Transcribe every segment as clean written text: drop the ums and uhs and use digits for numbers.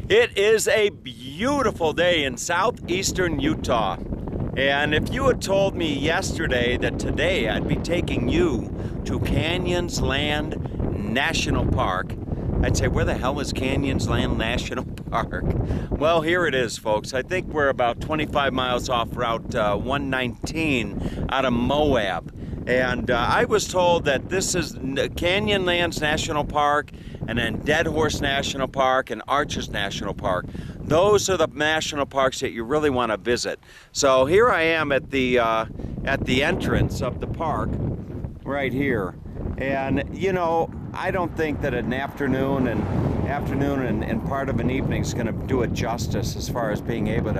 It is a beautiful day in southeastern Utah. And if you had told me yesterday that today I'd be taking you to Canyonlands National Park, I'd say, where the hell is Canyonlands National Park? Well, here it is, folks. I think we're about 25 miles off Route 119 out of Moab. And I was told that this is Canyonlands National Park, and then Dead Horse National Park and Arches National Park. Those are the national parks that you really want to visit. So here I am at the entrance of the park right here. And you know, I don't think that an afternoon and part of an evening is going to do it justice as far as being able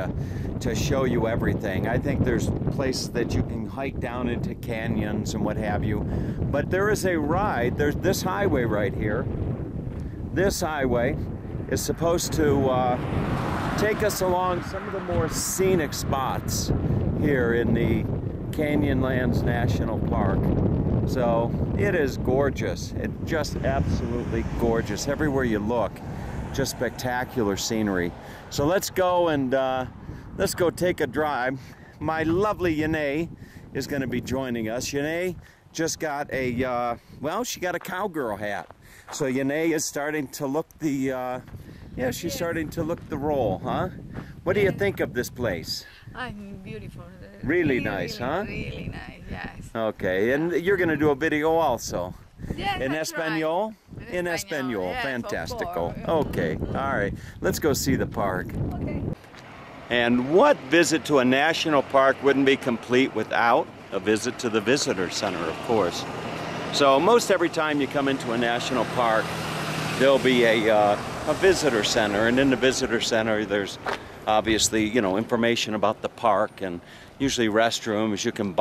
to show you everything. I think there's places that you can hike down into canyons and what have you. But there is a ride. There's this highway right here. This highway is supposed to take us along some of the more scenic spots here in the Canyonlands National Park. So it is gorgeous. It's just absolutely gorgeous. Everywhere you look, just spectacular scenery. So let's go and let's go take a drive. My lovely Yanae is going to be joining us. Yanae just got a, well, she got a cowgirl hat. So Yanae is starting to look the, she's starting to look the role, huh? What do you think of this place? Beautiful. Really nice, huh? Really nice, yes. Okay, and you're going to do a video also. Yes, In Espanol? Right. In Espanol, Yes, fantastical. of Okay, all right. Let's go see the park. Okay. And what visit to a national park wouldn't be complete without a visit to the visitor center, of course. So most every time you come into a national park, there'll be a visitor center, and in the visitor center there's obviously, you know, information about the park and usually restrooms. You can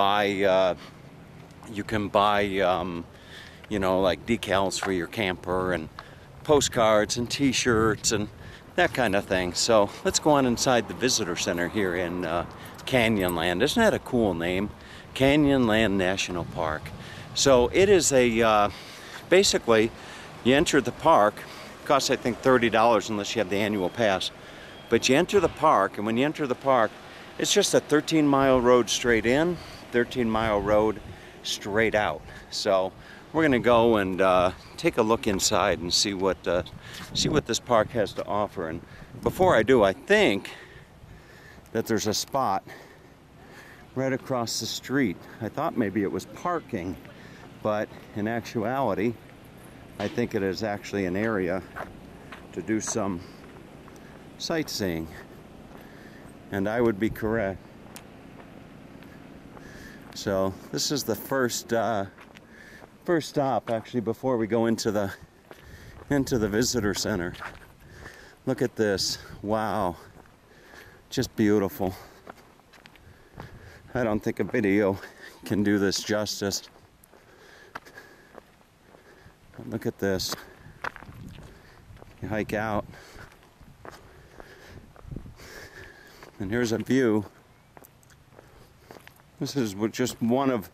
buy you know, like decals for your camper and postcards and t-shirts and that kind of thing. So let's go on inside the visitor center here in Canyonland. Isn't that a cool name? Canyonlands National Park. So it is a, basically, you enter the park. It costs, I think, $30 unless you have the annual pass. But you enter the park, and when you enter the park, it's just a 13-mile road straight in, 13-mile road straight out. So we're going to go and take a look inside and see what this park has to offer. And before I do, I think that there's a spot right across the street. I thought maybe it was parking, but in actuality, I think it is actually an area to do some sightseeing. And I would be correct. So this is the first stop actually before we go into the visitor center. Look at this. Wow. Just beautiful. I don't think a video can do this justice. But look at this. You hike out, and here's a view. This is just one of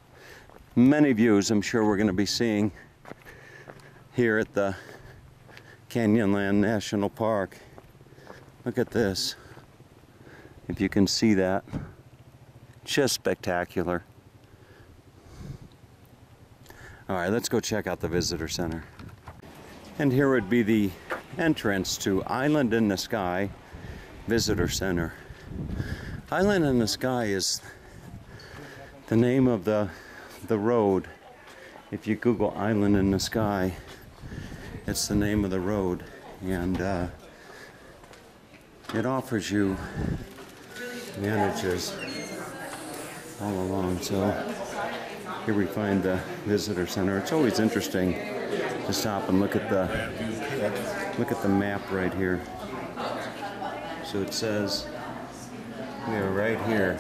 many views I'm sure we're going to be seeing here at the Canyonlands National Park. Look at this. If you can see that. Just spectacular. All right, let's go check out the visitor center. And here would be the entrance to Island in the Sky Visitor Center. Island in the Sky is the name of the road. If you Google Island in the Sky, it's the name of the road. And it offers you advantages all along. So here we find the visitor center. It's always interesting to stop and look at the map right here. So it says we are right here.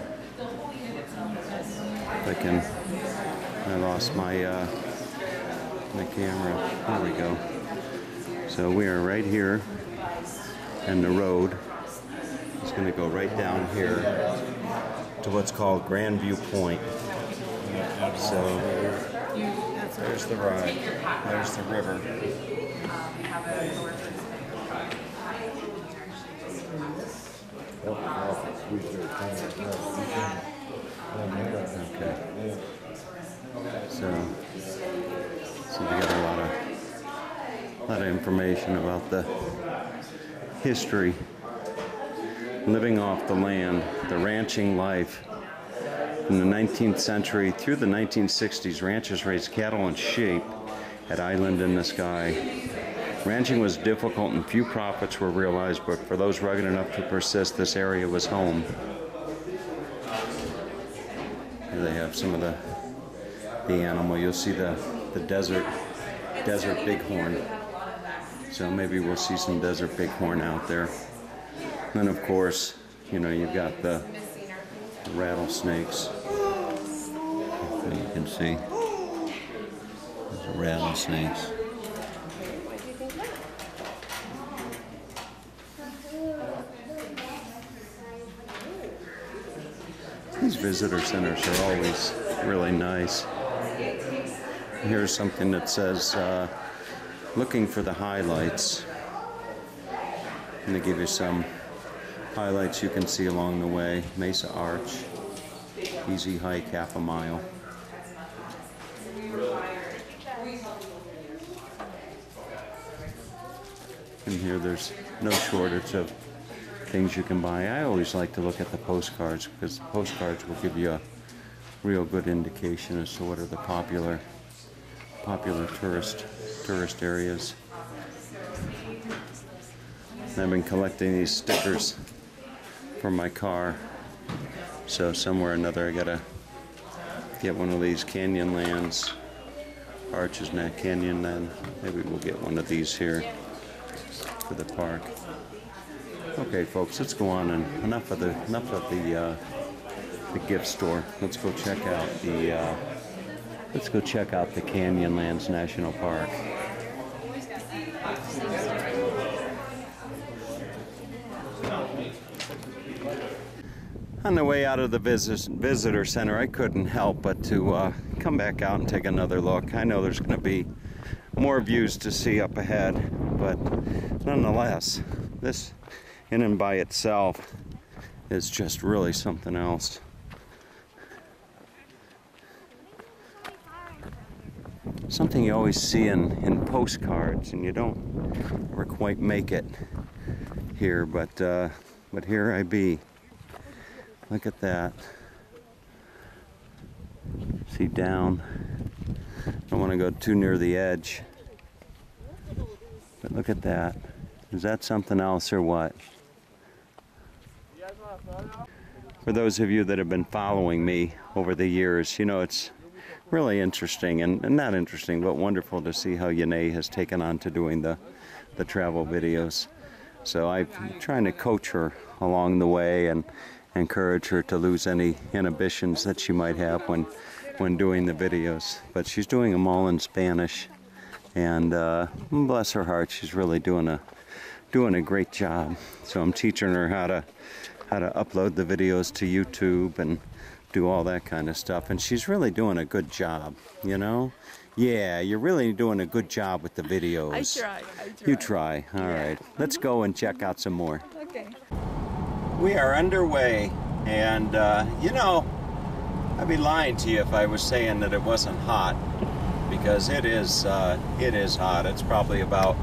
I lost my camera. There we go. So we are right here, and the road is going to go right down here to what's called Grandview Point. So there's the ride, there's the river. Okay. So we got a lot of information about the history, living off the land, the ranching life. In the 19th century through the 1960s, ranchers raised cattle and sheep at Island in the Sky. Ranching was difficult and few profits were realized, but for those rugged enough to persist, this area was home. Here they have some of the animal. You'll see the desert bighorn. So maybe we'll see some desert bighorn out there. Then of course, you know, you've got the rattlesnakes. Hopefully you can see. There's the rattlesnakes. These visitor centers are always really nice. Here's something that says, looking for the highlights. And they give you some highlights you can see along the way. Mesa Arch, easy hike, half a mile. And here there's no shortage of things you can buy. I always like to look at the postcards because the postcards will give you a real good indication as to what are the popular tourist areas. And I've been collecting these stickers for my car, so somewhere or another I gotta get one of these Canyonlands. Arch is not Canyonland. Maybe we'll get one of these here for the park. Okay, folks, let's go on. And enough of the gift store. Let's go check out the Canyonlands National Park. On the way out of the visitor center, I couldn't help but to come back out and take another look. I know there's going to be more views to see up ahead, but nonetheless, this in and by itself is just really something else. Something you always see in postcards, and you don't ever quite make it here, but here I be. Look at that. See down. Don't want to go too near the edge. But look at that. Is that something else or what? For those of you that have been following me over the years, you know, it's really interesting, and not interesting, but wonderful to see how Yanae has taken on to doing the travel videos. So I'm trying to coach her along the way and encourage her to lose any inhibitions that she might have when doing the videos. But she's doing them all in Spanish, and bless her heart, she's really doing a great job. So I'm teaching her how to upload the videos to YouTube and do all that kind of stuff, and she's really doing a good job, you know? Yeah, you're really doing a good job with the videos. I try. You try. All right. Let's go and check out some more. Okay. We are underway, and you know, I'd be lying to you if I was saying that it wasn't hot, because it is hot. It's probably about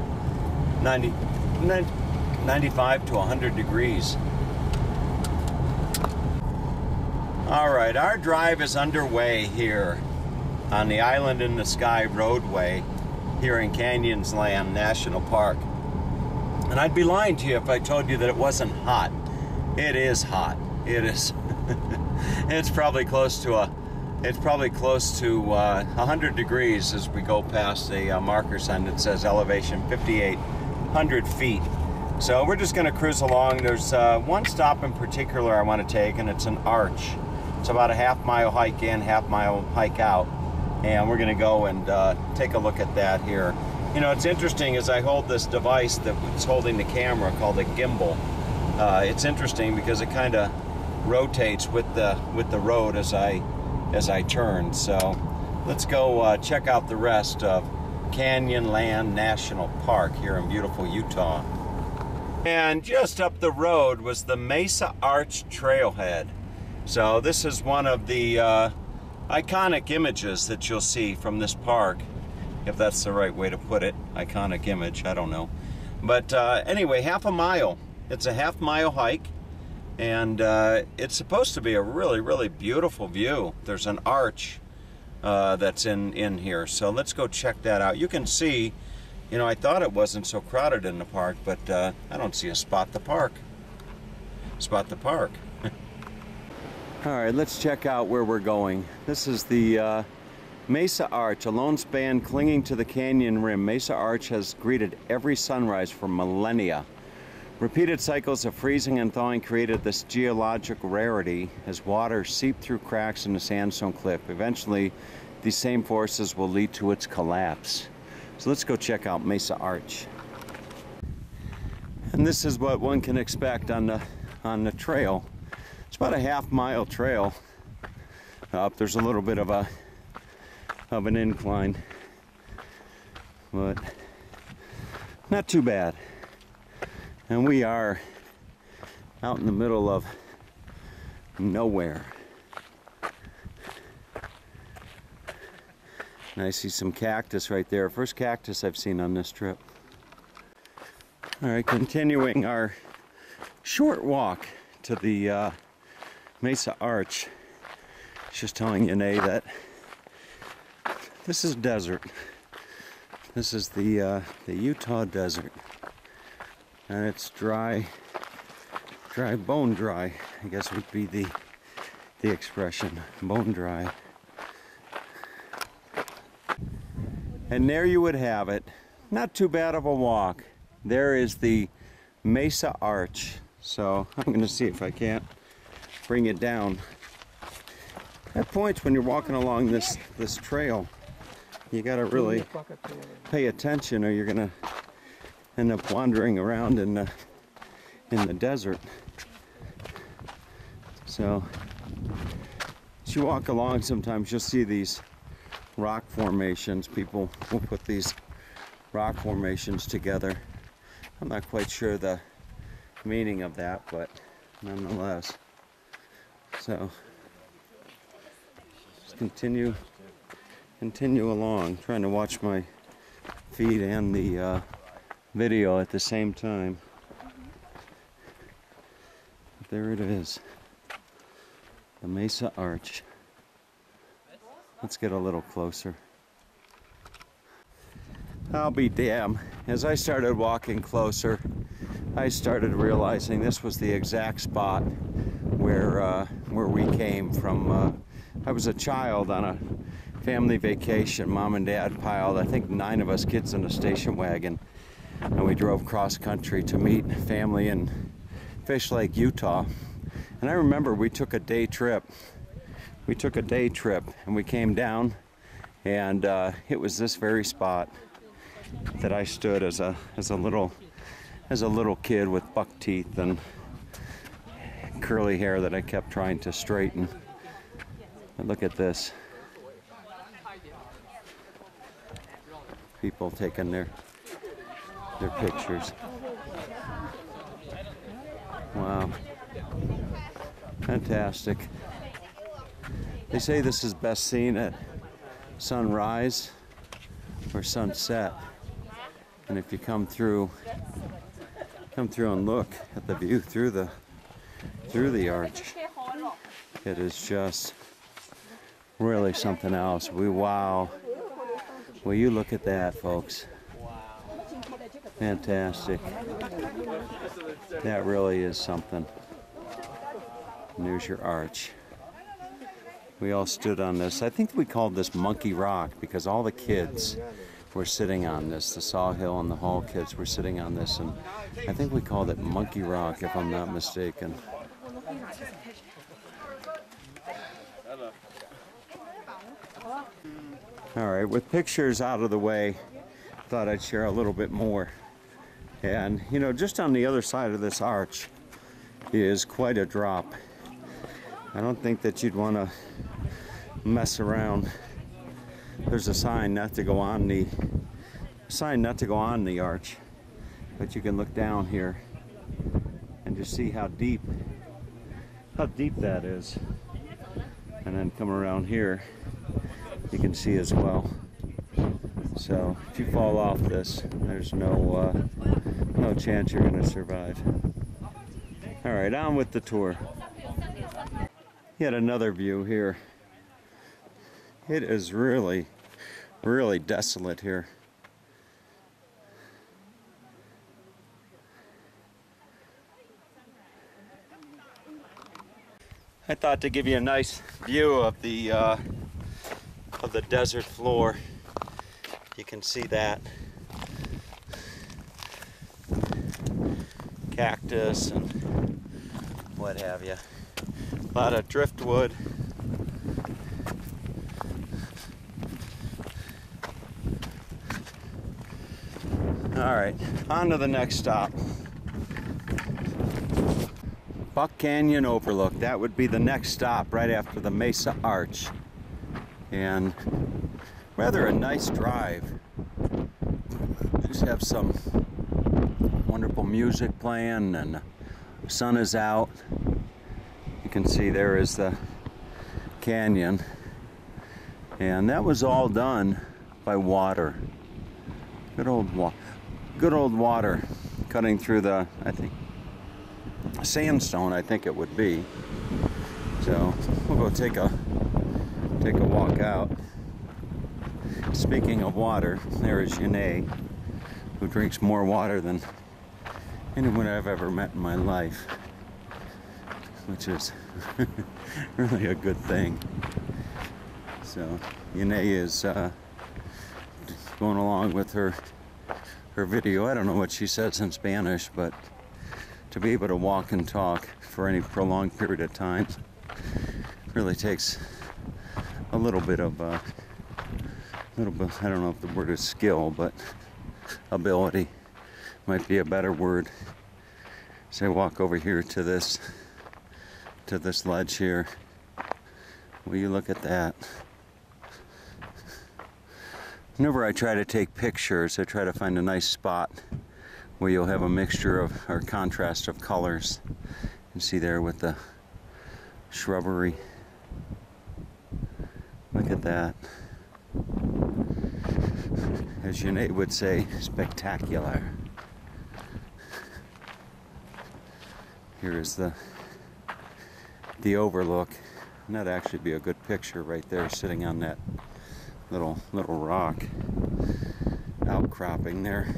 95 to 100 degrees. All right, our drive is underway here on the Island in the Sky roadway here in Canyonlands National Park. And I'd be lying to you if I told you that it wasn't hot. It is hot. It is. It's probably close to 100 degrees as we go past a marker sign that says elevation 5,800 feet. So we're just going to cruise along. There's one stop in particular I want to take, and it's an arch. It's about a half-mile hike in, half-mile hike out, and we're going to go and take a look at that here. You know, it's interesting as I hold this device that's holding the camera called a gimbal. It's interesting because it kind of rotates with the road as I turn. So let's go check out the rest of Canyonlands National Park here in beautiful Utah. And just up the road was the Mesa Arch trailhead. So this is one of the iconic images that you'll see from this park, if that's the right way to put it. Iconic image, I don't know. But anyway, half a mile. It's a half-mile hike, and it's supposed to be a really, really beautiful view. There's an arch that's in here, so let's go check that out. You can see, you know, I thought it wasn't so crowded in the park, but I don't see a spot to park. Spot to park. All right, let's check out where we're going. This is the Mesa Arch, a lone span clinging to the canyon rim. Mesa Arch has greeted every sunrise for millennia. Repeated cycles of freezing and thawing created this geologic rarity as water seeped through cracks in the sandstone cliff. Eventually, these same forces will lead to its collapse. So let's go check out Mesa Arch. And this is what one can expect on the trail. It's about a half-mile trail up. There's a little bit of an incline, but not too bad. And we are out in the middle of nowhere. And I see some cactus right there. First cactus I've seen on this trip. All right, continuing our short walk to the Mesa Arch. Just telling you, Nay, that this is desert. This is the Utah desert, and it's dry, bone dry, I guess would be the expression, bone dry. And there you would have it. Not too bad of a walk. There is the Mesa Arch. So I'm going to see if I can't bring it down. At points when you're walking along this trail, you got to really pay attention, or you're going to end up wandering around in the desert. So as you walk along, sometimes you'll see these rock formations. People will put these rock formations together. I'm not quite sure the meaning of that, but nonetheless. So just continue along, trying to watch my feed and the video at the same time. But there it is, the Mesa Arch. Let's get a little closer. I'll be damned. As I started walking closer, I started realizing this was the exact spot where we came from. I was a child on a family vacation. Mom and Dad piled, I think, 9 of us kids in a station wagon, and we drove cross country to meet family in Fish Lake, Utah. And I remember we took a day trip. And we came down, and it was this very spot that I stood as a little kid with buck teeth and curly hair that I kept trying to straighten. And look at this. People taking their pictures. Wow. Fantastic. They say this is best seen at sunrise or sunset. And if you come through and look at the view through the arch, it is just really something else. Wow. Will you look at that, folks? Fantastic. That really is something. And there's your arch. We all stood on this. I think we called this Monkey Rock because all the kids were sitting on this. The Sawhill and the Hall kids were sitting on this, and I think we called it Monkey Rock, if I'm not mistaken. All right, with pictures out of the way, thought I'd share a little bit more. And you know, just on the other side of this arch is quite a drop. I don't think that you'd want to mess around. There's a sign not to go on the arch, but you can look down here and just see how deep that is. And then come around here, you can see as well. So if you fall off this, there's no chance you're going to survive. All right, on with the tour. Yet another view here. It is really, really desolate here. I thought to give you a nice view of the desert floor. You can see that cactus and what have you. A lot of driftwood. All right, on to the next stop. Buck Canyon Overlook. That would be the next stop right after the Mesa Arch. And rather a nice drive. Just have some wonderful music playing and the sun is out. You can see there is the canyon. And that was all done by water. Good old water cutting through the, I think, sandstone, I think it would be. So we'll go take a walk out. Speaking of water, there is Yanae, who drinks more water than anyone I've ever met in my life, which is really a good thing. So Yanae is going along with her video. I don't know what she says in Spanish, but to be able to walk and talk for any prolonged period of time really takes a little bit of I don't know if the word is skill, but ability might be a better word. So I walk over here to this ledge here. Will you look at that? Whenever I try to take pictures, I try to find a nice spot where you'll have a mixture of, or contrast of colors. You see there with the shrubbery. Look at that. As Yanae would say, spectacular. Here is the Overlook. And that'd actually be a good picture right there, sitting on that little rock outcropping there.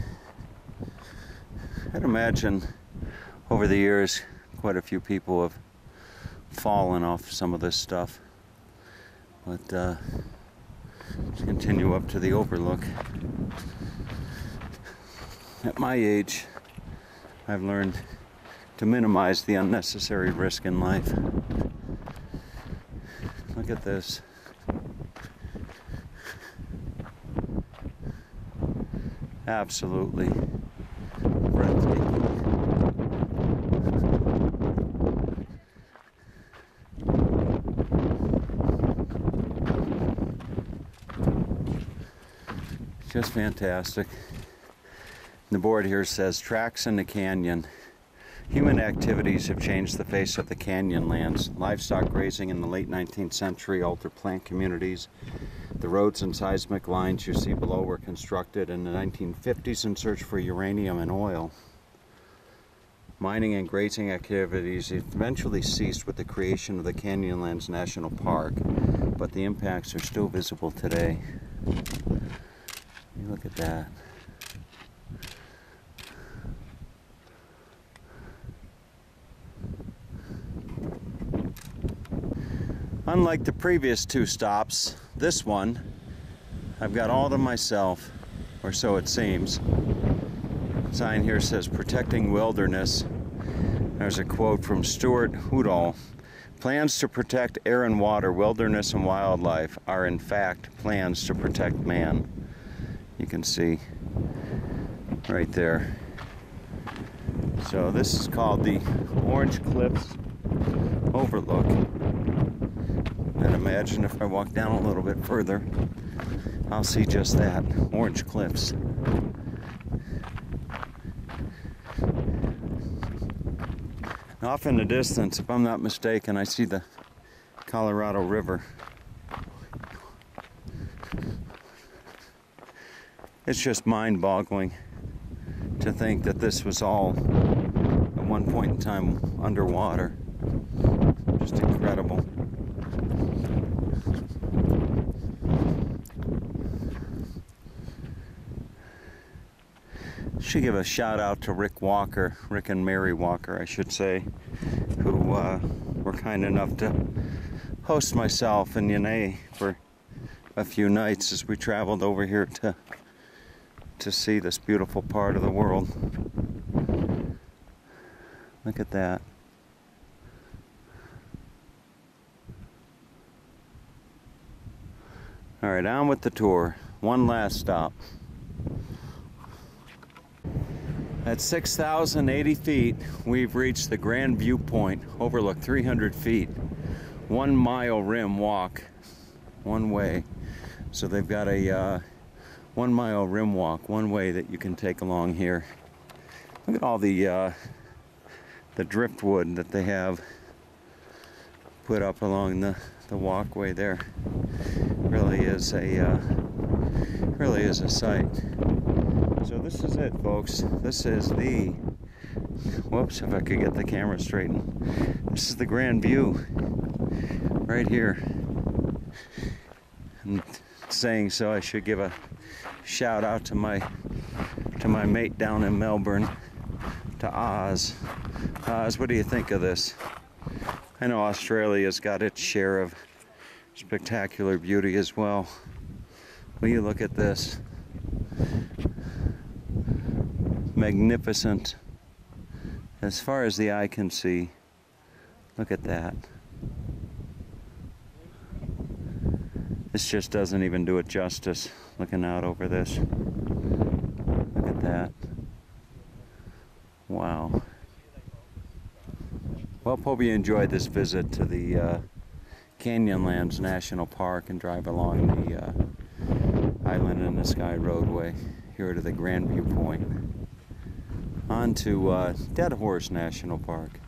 I'd imagine over the years quite a few people have fallen off some of this stuff. But let's continue up to the Overlook. At my age, I've learned to minimize the unnecessary risk in life. Look at this. Absolutely breathtaking. Just fantastic. The board here says, tracks in the canyon. Human activities have changed the face of the Canyonlands. Livestock grazing in the late 19th century altered plant communities. The roads and seismic lines you see below were constructed in the 1950s in search for uranium and oil. Mining and grazing activities eventually ceased with the creation of the Canyonlands National Park, but the impacts are still visible today. You look at that. Unlike the previous two stops, this one I've got all to myself, or so it seems. The sign here says protecting wilderness. There's a quote from Stuart Hoodall. Plans to protect air and water, wilderness and wildlife are in fact plans to protect man. You can see right there. So this is called the Orange Cliffs Overlook. And imagine if I walk down a little bit further, I'll see just that, orange cliffs. Off in the distance, if I'm not mistaken, I see the Colorado River. It's just mind-boggling to think that this was all at one point in time underwater. Just incredible. Should give a shout out to Rick and Mary Walker, I should say, who were kind enough to host myself and Yanae for a few nights as we traveled over here to see this beautiful part of the world. Look at that. All right, on with the tour. One last stop. At 6,080 feet, we've reached the Grand Viewpoint, Overlook, 300 feet. 1 mile rim walk, one way. So they've got a 1 mile rim walk, one way that you can take along here. Look at all the driftwood that they have put up along the walkway there. Really is a sight. So this is it, folks. This is the, whoops, if I could get the camera straightened. This is the Grand View right here. And saying so, I should give a shout out to my mate down in Melbourne, to Oz. Oz, what do you think of this? I know Australia's got its share of spectacular beauty as well. Will you look at this? Magnificent as far as the eye can see. Look at that. This just doesn't even do it justice, looking out over this. Look at that. Wow. Well, hope you enjoyed this visit to the Canyonlands National Park and drive along the Island in the Sky roadway here to the Grand Viewpoint. On to Dead Horse National Park.